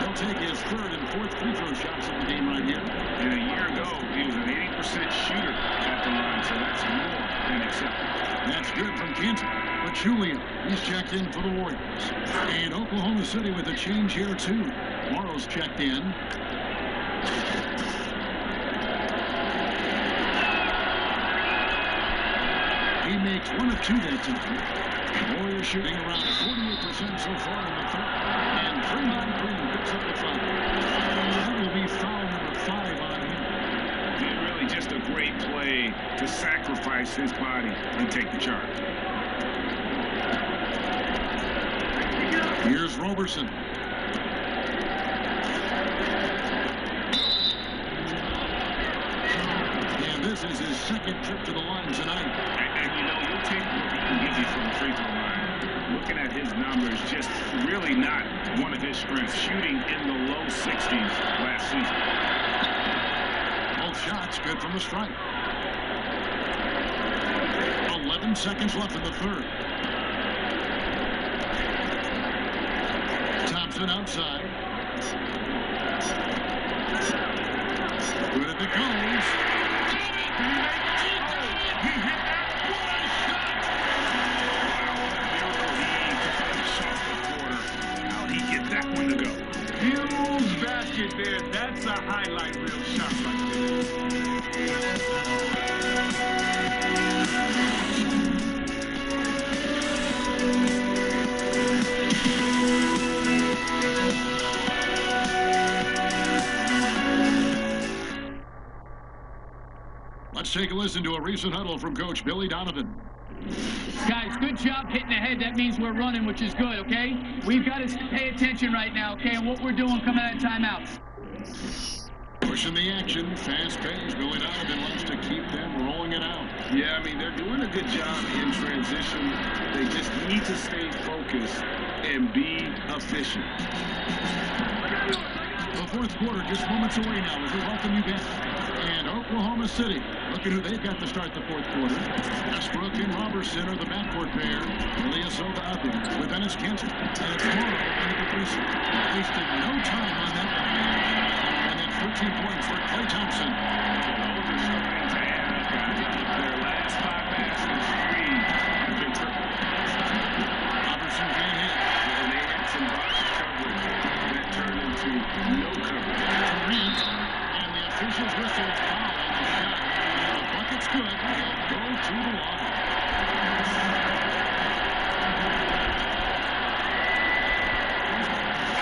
He'll take his 3rd and 4th free throw shots of the game right here. And a year ago, he was an 80% shooter at the line, so that's more than acceptable. That's good from Cantor. But Julian, he's checked in for the Warriors. And Oklahoma City with a change here, too. Morrow's checked in. He makes 1 of 2 that time. Warriors shooting around 48% so far in the 3rd. And Draymond Green picks up the foul. That will be foul number 5 on him. And really just a great play to sacrifice his body and take the charge. Here's Roberson. And this is his 2nd trip to the line tonight. And you know, you'll take what he can give you from the free throw line. looking at his numbers, just really not one of his strengths, shooting in the low 60s last season. Both shots good from the stripe. 11 seconds left in the third. Thompson outside. Good if it goes. He hit that. What a shot! How'd he get that one to go? Huge basket there. That's a highlight reel shot right Let's take a listen to a recent huddle from Coach Billy Donovan. Guys, good job hitting ahead. That means we're running, which is good, okay? We've got to pay attention right now, okay, and what we're doing coming out of timeouts. Pushing the action, fast pace. Billy Donovan wants to keep them rolling it out. Yeah, I mean, they're doing a good job in transition. They just need to stay focused and be efficient. The fourth quarter just moments away now as we welcome you back. And Oklahoma City, look at who they've got to start the fourth quarter. Westbrook and Robertson are the backcourt pair. Ilyasova up there with Dennis Kanter. And Morrow into the three seat. Wasted no time on that one. And then 13 points for Klay Thompson. Those are some things they have. Their last 5 baskets, 3 have been triple. Robertson can't hit. And they had some box coverage that turned into no coverage. Durant. And the officials whistle foul on the shot. The bucket's good. They'll go to the line.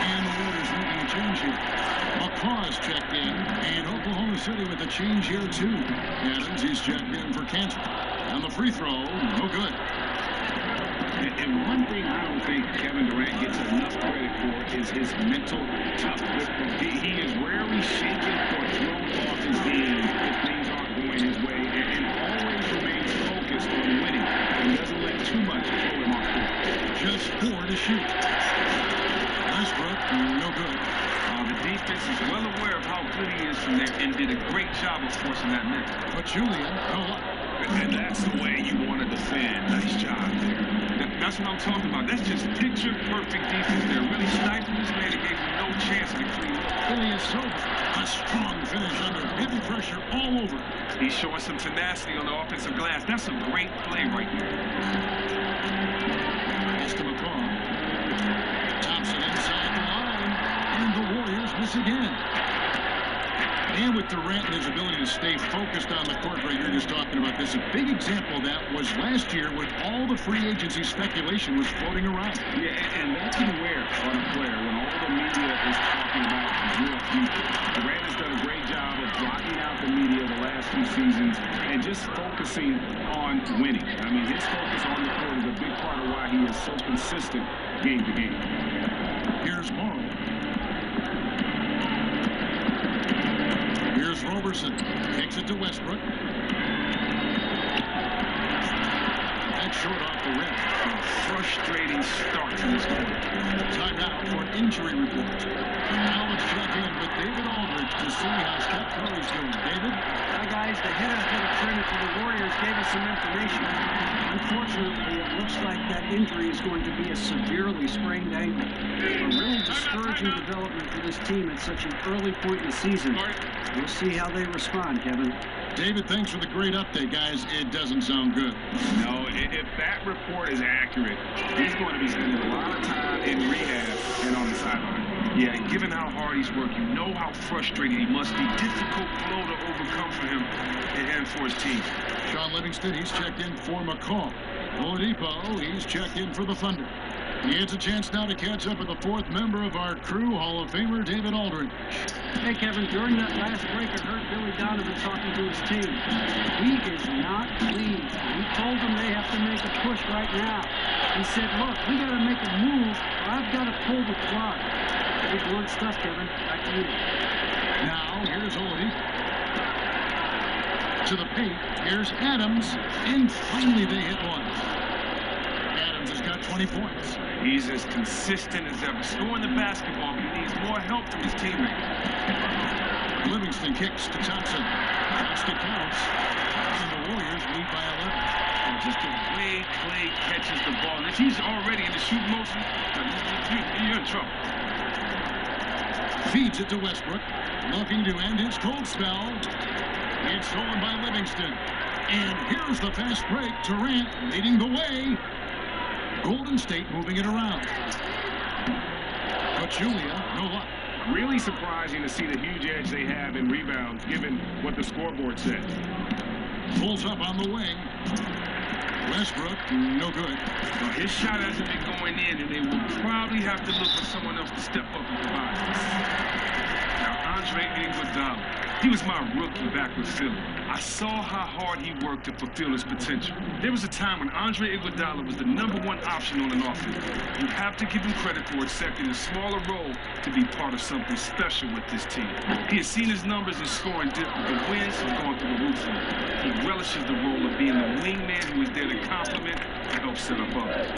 And the Warriors making a change here. McCaw's checked in, and Oklahoma City with a change here too. Adams, he's checked in for Kanter. On the free throw, no good. And one thing I don't think Kevin Durant gets enough credit for is his mental toughness. He is rarely shaken or thrown off his game if things aren't going his way, and always remains focused on winning and doesn't let too much throw him off court. Just 4 to shoot. Westbrook, no good. The defense is well aware of how good he is from there and did a great job of forcing that miss. But Julian, no luck. And that's the way you want to defend. Nice job there. That's what I'm talking about. That's just picture-perfect defense there. Really sniping this man and gave him no chance to clean up. Ilyasova, a strong finish under heavy pressure all over. He's showing some tenacity on the offensive glass. That's a great play right there. Pass to McCaw. Thompson inside the line, and the Warriors miss again. And with Durant and his ability to stay focused on the court, Ray, you're just talking about this. A big example of that was last year when all the free agency speculation was floating around. Yeah, and that can wear on a player when all the media is talking about your future. Durant has done a great job of blocking out the media the last few seasons and just focusing on winning. I mean, his focus on the court is a big part of why he is so consistent game to game. Here's Morrow. Here's Robertson. Kicks it to Westbrook. That's short off the rim. A frustrating start to this quarter. Timeout for an injury report. Now let's check in with David Aldridge to see how Steph Curry's doing. David? Hi, guys. The hitter for the Trinity for the Warriors gave us some information. Unfortunately, it looks like that injury is going to be a severely sprained ankle. A really discouraging development for this team at such an early point in the season. We'll see how they respond, Kevin. David, thanks for the great update, guys. It doesn't sound good. No, if that report is accurate, he's going to be spending a lot of time in rehab and on the sideline. Yeah, given how hard he's worked, you know how frustrating he must be. Difficult blow to overcome for him and for his team. Sean Livingston, he's checked in for McCall. Oladipo, he's checked in for the Thunder. He gets a chance now to catch up with the fourth member of our crew, Hall of Famer David Aldridge. Hey, Kevin, during that last break, I heard Billy Donovan talking to his team. He is not pleased. He told them they have to make a push right now. He said, look, we got to make a move, or I've got to pull the plug. Big blunt stuff, Kevin. Back to you. Now, here's Oladipo. To the paint, here's Adams, and finally they hit one. Adams Adams has got 20 points. He's as consistent as ever, scoring the basketball, but he needs more help from his teammates. Livingston kicks to Thompson. Basket counts. And the Warriors lead by 11. Oh, just the way Clay catches the ball. And if he's already in the shoot motion, you're in trouble. Feeds it to Westbrook. Looking to end his cold spell. It's stolen by Livingston. And here's the fast break. Durant leading the way. Golden State moving it around. But Julia, no luck. Really surprising to see the huge edge they have in rebounds, given what the scoreboard said. Pulls up on the wing. Westbrook, no good. Well, his shot hasn't been going in, and they will probably have to look for someone else to step up and provide. Now, Andre Iguodala, he was my rookie back with Philly. I saw how hard he worked to fulfill his potential. There was a time when Andre Iguodala was the #1 option on an offense. You have to give him credit for accepting a smaller role to be part of something special with this team. He has seen his numbers in scoring dip, but the wins have gone through the roof for him. He relishes the role of being the wingman who is there to complement and help set up others.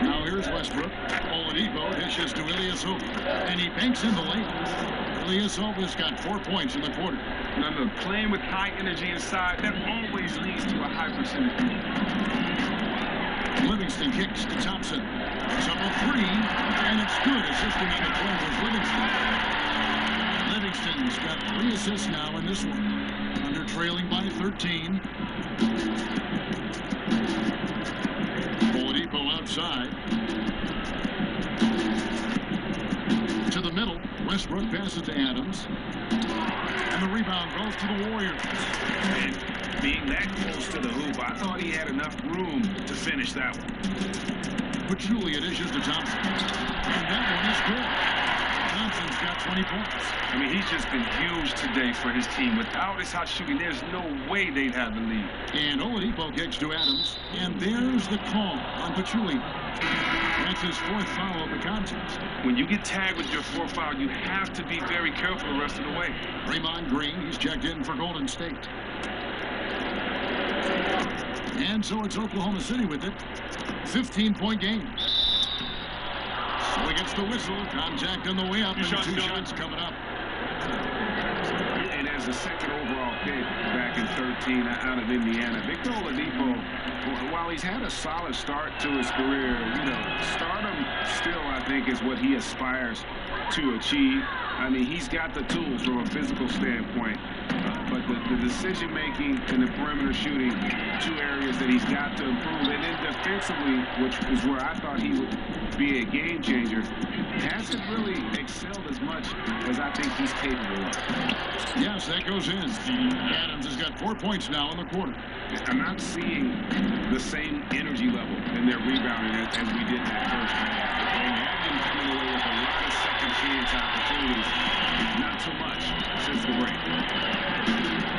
Now here's Westbrook. Oladipo dishes to Ilyasova, and he banks in the lane. Ilyasova's got 4 points in the quarter. Now look, playing with high energy inside, that always leads to a high percentage. Livingston kicks to Thompson. It's up a 3, and it's good. Assisting on the play was Livingston. Livingston's got 3 assists now in this one. Under trailing by 13. Oladipo outside. To the middle. Westbrook passes to Adams. And the rebound goes to the Warriors. And being that close to the hoop, I thought he had enough room to finish that one. But Julia dishes to Thompson. And that one is good. Thompson's got 20 points. I mean, he's just been huge today for his team. Without his hot shooting, there's no way they'd have the lead. And Oladipo kicks to Adams. And there's the call on Pachulia. That's his 4th foul of the contest. When you get tagged with your 4th foul, you have to be very careful the rest of the way. Draymond Green, he's checked in for Golden State. And so it's Oklahoma City with it. 15-point game. So he gets the whistle. Contact on the way up, and 2 shots coming up. And as the 2nd overall pick back in 13 out of Indiana, Victor Oladipo, while he's had a solid start to his career, stardom still, I think, is what he aspires to achieve. I mean, he's got the tools from a physical standpoint, but the decision-making and the perimeter shooting, 2 areas that he's got to improve. And then defensively, which is where I thought he would be a game changer, hasn't really excelled as much as I think he's capable of. Yes, that goes in. Adams has got 4 points now in the quarter. I'm not seeing the same energy level in their rebounding as we did in the first half. They have been coming away with a lot of second chance opportunities. Not so much since the break.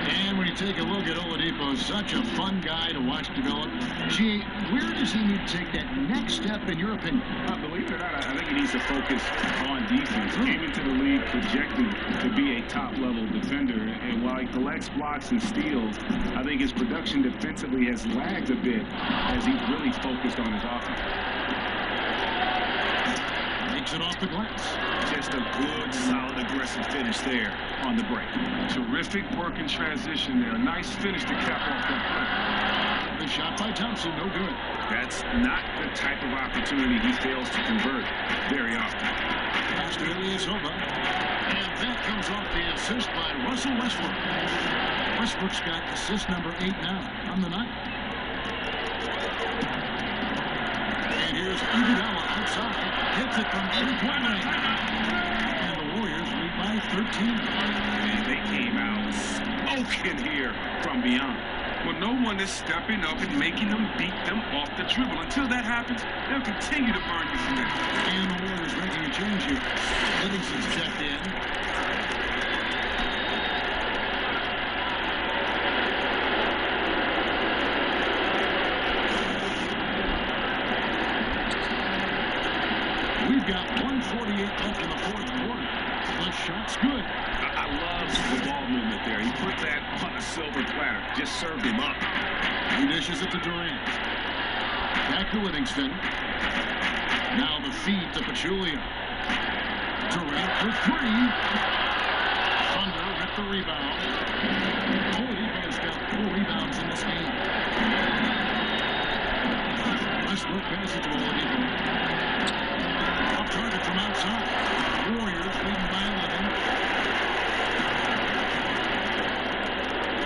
And when you take a look at Oladipo, such a fun guy to watch develop. Gee, where does he need to take that next step, in your opinion? Believe it or not, I think he needs to focus on defense. Came into the league projected to be a top-level defender, and while he collects blocks and steals, I think his production defensively has lagged a bit as he's really focused on his offense. Makes it off the glass. Just a good, solid, aggressive finish there on the break. Terrific work in transition there. Nice finish to cap off that play. The shot by Thompson, no good. That's not the type of opportunity he fails to convert very often. Pass to Ilyasova. And that comes off the assist by Russell Westbrook. Westbrook's got assist number 8 now on the night. And here's Iguodala outside. Hits it from 3-point range. And the Warriors lead by 13. And they came out smoking here from beyond. Well, no one is stepping up and making them beat them off the dribble. Until that happens, they'll continue to burn you from there. And the Warriors making a change here. Livingston's checked in. We've got 1:48 left in the 4th quarter. The shot's good. I love the ball movement there. He put that on a silver platter. Just served him up. He dishes it to Durant. Back to Livingston. Now the feed to Pachulia. Durant for three. Thunder with the rebound. Oladipo's got 4 rebounds in this game. Westbrook passes to Oladipo. Off target from outside. Warriors leading by 11.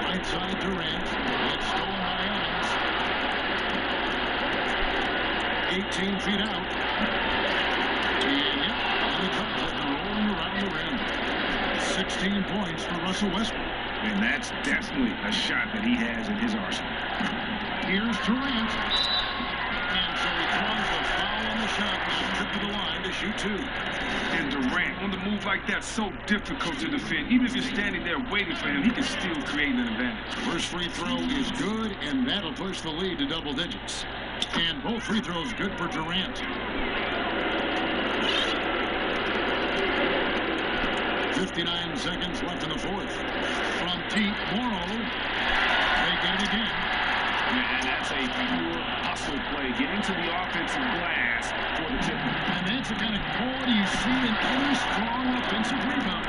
Right side Durant. It's stolen by Evans. 18 feet out. And the Cubs have been rolling around the rim. 16 points for Russell Westbrook. And that's definitely a shot that he has in his arsenal. Here's Durant. And so he draws the foul on the shot. Now trip to the line to shoot 2. And Durant, on the move like that, so difficult to defend. Even if you're standing there waiting for him, he can still create an advantage. First free throw is good, and that'll push the lead to double digits. And both free throws good for Durant. 59 seconds left in the fourth. From deep, Morrow. They get it again. And that's a pure hustle play, getting to the offensive glass for the tip. And that's the kind of quality you see in any strong offensive rebound.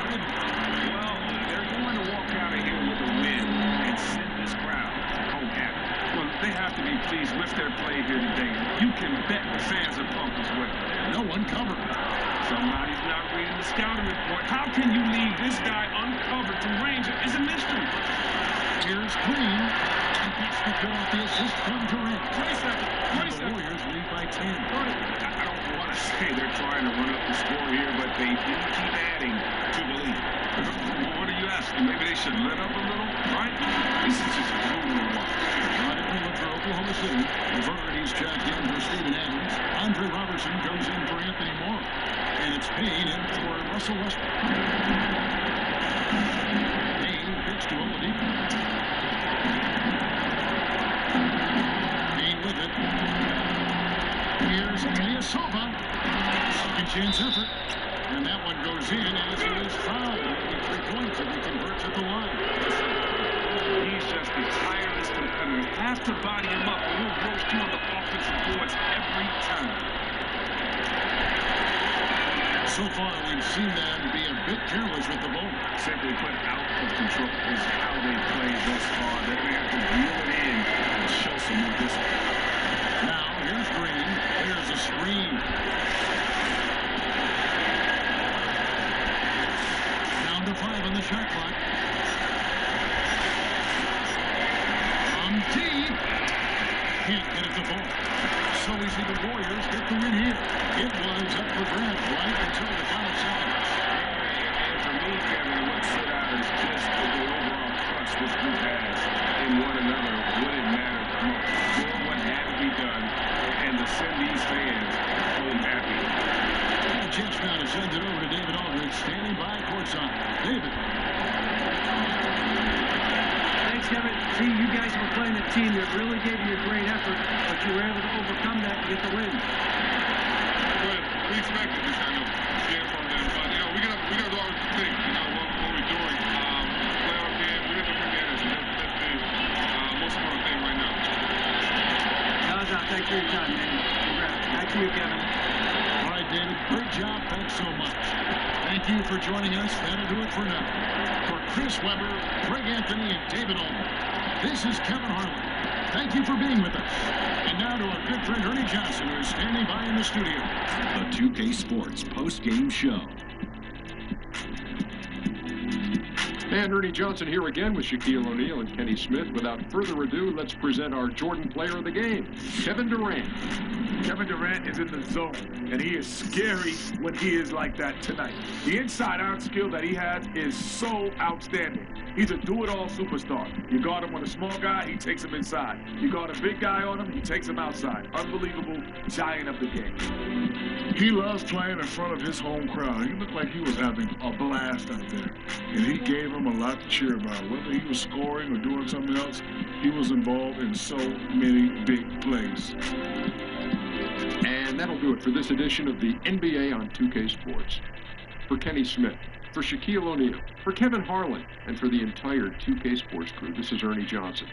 Well, they're going to walk out of here with a win and send this crowd home happy. Well, they have to be pleased with their play here today. You can bet the fans are pumped as well. No one covered. Somebody's not reading the scouting report. How can you leave this guy uncovered from range? It's a mystery. Here's Green. And that's the good off the assist from Durant. 20 seconds. 20 The seconds. Warriors lead by 10. I don't want to say they're trying to run up the score here, but they do keep adding to the lead. Well, what are you asking? Maybe they should let up a little, right? This is just brutal to watch. Ronnie Cleveland for Oklahoma City. Verdes checked in for Steven Adams. Andre Robertson goes in for Anthony Morrow. And it's Payne in for Russell Westbrook. Payne pitch to Oladipo. Payne with it. Here's Ilyasova. Second chance effort. And that one goes in as he is fouled. Maybe 3 points if he converts at the line. He's just a tireless competitor. Have to body him up, and he'll roast you on the offensive boards every time. So far, we've seen them be a bit careless with the ball. Simply put, out of control is how they play thus far. They're going to have to reel it in and show some more discipline. Now, here's Green. There's a screen. Down to 5 on the shot clock. From deep. Can't get it to fall. So easy the Warriors get the win here. It was up for grabs right until the final seconds. And for me, Kevin, what stood out is just the overall trust this group has in one another when it mattered most. Doing what had to be done and to send these fans home happy. And a chance now to send it over to David Aldridge, standing by courtside. David. Thanks, Kevin. See, you guys were playing a team that really gave you a great effort, but you were able to overcome that and get the win. Well, we expected this kind of game from them, but we gotta do our thing. What we're doing. Playoff game, we have to bring energy. That's the most important thing right now. Thanks for your time, man. Congrats. Back to you, Kevin. All right, David. Great job. Thanks so much. Thank you for joining us. That'll do it for now. For Chris Webber, Greg Anthony, and David Ullman, this is Kevin Harlan. Thank you for being with us. And now to our good friend Ernie Johnson, who is standing by in the studio. The 2K Sports post-game show. And Ernie Johnson here again with Shaquille O'Neal and Kenny Smith. Without further ado, let's present our Jordan player of the game, Kevin Durant. Kevin Durant is in the zone, and he is scary when he is like that tonight. The inside-out skill that he has is so outstanding. He's a do-it-all superstar. You guard him on a small guy, he takes him inside. You guard a big guy on him, he takes him outside. Unbelievable giant of the game. He loves playing in front of his home crowd. He looked like he was having a blast out there. And he gave him a lot to cheer about. Whether he was scoring or doing something else, he was involved in so many big plays. And that'll do it for this edition of the NBA on 2K Sports. For Kenny Smith, for Shaquille O'Neal, for Kevin Harlan, and for the entire 2K Sports crew, this is Ernie Johnson.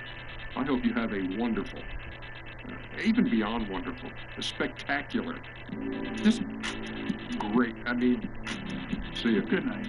I hope you have a wonderful even beyond wonderful, spectacular, just great. I mean, see you. Good night.